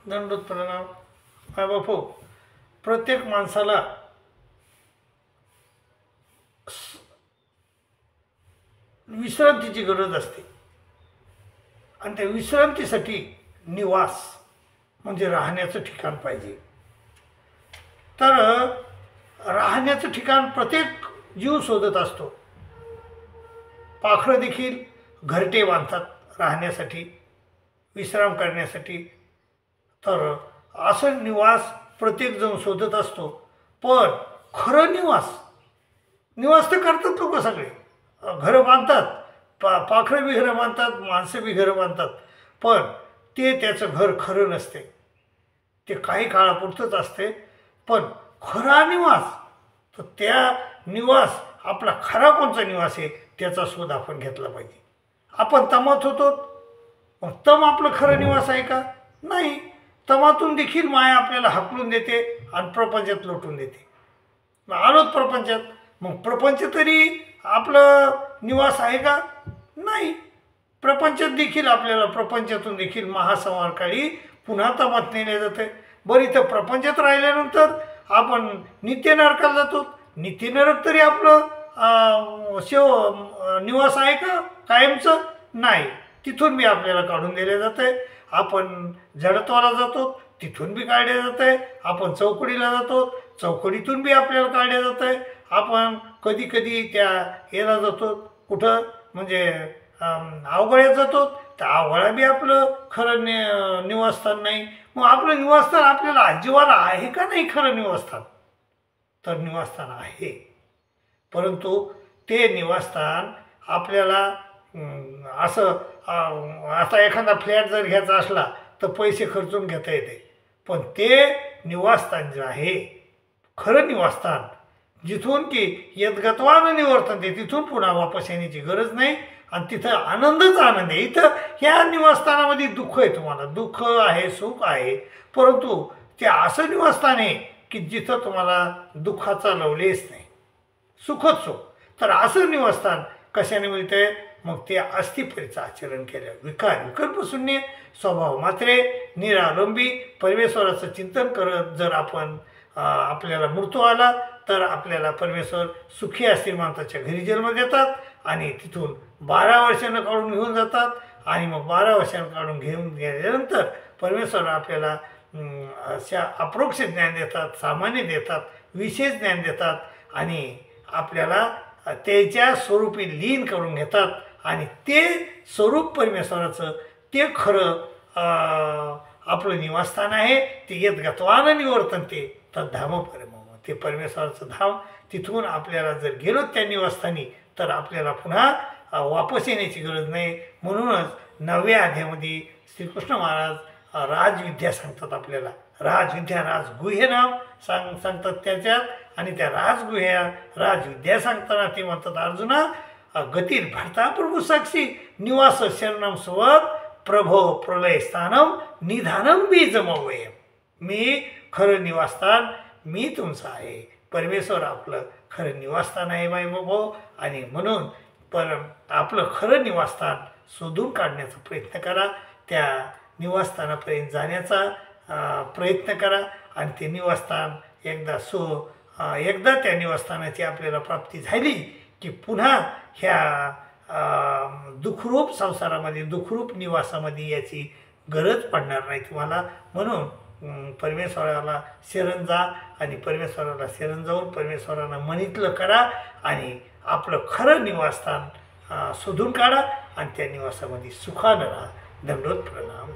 दंडोत प्रणाम. माय बापू, प्रत्येक माणसाला विश्रांतीची गरज असते आणि त्या विश्रांतीसाठी निवास म्हणजे राहण्याचं ठिकाण पाहिजे. तर राहण्याचं ठिकाण प्रत्येक जीव शोधत असतो. पाखरं देखील घरटे बांधतात राहण्यासाठी, विश्राम करण्यासाठी. तर असं निवास प्रत्येकजण शोधत असतो. पण खरं निवास तर करतात लोक सगळे, घरं बांधतात, पाखरं बी घरं बांधतात, माणसं बी घरं बांधतात. पण ते त्याचं घर खरं नसते, ते काही काळापुरतंच असते. पण खरा निवास, तर त्या निवास आपला खरा कोणता निवास आहे त्याचा शोध आपण घेतला पाहिजे. आपण तमात होतो, मग तम आपलं खरं निवास आहे का? नाही. तमातून देखील माया आपल्याला हाकलून देते आणि प्रपंचात लोटून देते. मग आलोच प्रपंचात, मग प्रपंच तरी आपलं निवास आहे का? नाही. प्रपंचात देखील आपल्याला प्रपंचातून देखील महासंहारकाळी पुन्हा तमात नेले जाते. बरं, इथं प्रपंचात राहिल्यानंतर आपण नित्य नरकाला जातो. नित्य नरक तरी आपलं निवास आहे का कायमचं? नाही. तिथून बी आपल्याला काढून दिले जाते. आपण जडत्वाला जातो, तिथून बी काढले जात आहे. आपण चौकडीला जातो, चौकडीतून बी आपल्याला काढले जात आहे. आपण कधी कधी त्या याला जातो, कुठं म्हणजे अवघड्यात जातो, तर अवघडा बी आपलं खरं निवासस्थान नाही. मग आपलं निवासस्थान आपल्याला आजीवाला आहे का नाही खरं निवासस्थान? तर निवासस्थान आहे, परंतु ते निवासस्थान आपल्याला असं आता एखादा फ्लॅट जर घ्यायचा असला तर पैसे खर्चून घेता येते. पण ते निवासस्थान जे आहे खरं निवासस्थान, जिथून की यद्गत्वानं निवर्तनते, तिथून पुन्हा वापस येण्याची गरज नाही आणि तिथं आनंदच आनंद आहे. इथं ह्या निवासस्थानामध्ये दुःख आहे, तुम्हाला दुःख आहे, सुख आहे, परंतु ते असं निवासस्थान आहे की जिथं तुम्हाला दुःखाचा लवलेस नाही, सुखच सुख. तर असं निवासस्थान कशाने मिळतंय? मग ते अस्थिपरीचं आचरण केलं. विकल्पशून्य स्वभाव मात्रे निरालंबी परमेश्वराचं चिंतन करत जर आपण आपल्याला मृत्यू आला तर आपल्याला परमेश्वर सुखी श्रीमंताच्या घरी जन्म देतात आणि तिथून 12 वर्षांना काढून घेऊन जातात. आणि मग 12 वर्षांना काढून घेऊन गेल्यानंतर परमेश्वर आपल्याला अप्रोक्ष ज्ञान देतात, सामान्य देतात, विशेष ज्ञान देतात आणि आपल्याला त्याच्या स्वरूपी लीन करून घेतात. आणि ते स्वरूप परमेश्वराचं ते खरं आपलं निवासस्थान आहे. ते यद्गत्वानं निवर्तनते तर धाम परम, ते परमेश्वराचं धाम. तिथून आपल्याला जर गेलो त्या निवासस्थानी तर आपल्याला पुन्हा वापस येण्याची गरज नाही. म्हणूनच 9व्या अध्यायामध्ये श्रीकृष्ण महाराज राजविद्या सांगतात आपल्याला. राजविद्या, राजगुह्य नाम सांगतात त्याच्यात. आणि त्या राजविद्या सांगताना ते म्हणतात, अर्जुना गतीर भरता प्रभू साक्षी निवास शरणम स्वत प्रभो प्रलय स्थानम निधानम बीजमवयम. मी खरं निवासस्थान मी तुमचं आहे. परमेश्वर आपलं खरं निवासस्थान आहे बाई बाबो. आणि म्हणून आपलं खरं निवासस्थान शोधून काढण्याचा प्रयत्न करा. त्या निवासस्थानापर्यंत जाण्याचा प्रयत्न करा. आणि ते निवासस्थान एकदा त्या निवासस्थानाची आपल्याला प्राप्ती झाली की पुन्हा ह्या दुःखरूप संसारामध्ये, दुःखरूप निवासामध्ये याची गरज पडणार नाही तुम्हाला. म्हणून परमेश्वराला शरण जा आणि परमेश्वराला शरण जाऊन परमेश्वराला मनीतलं करा आणि आपलं खरं निवासस्थान शोधून काढा आणि त्या निवासामध्ये सुखानं राहा. दंडोत प्रणाम.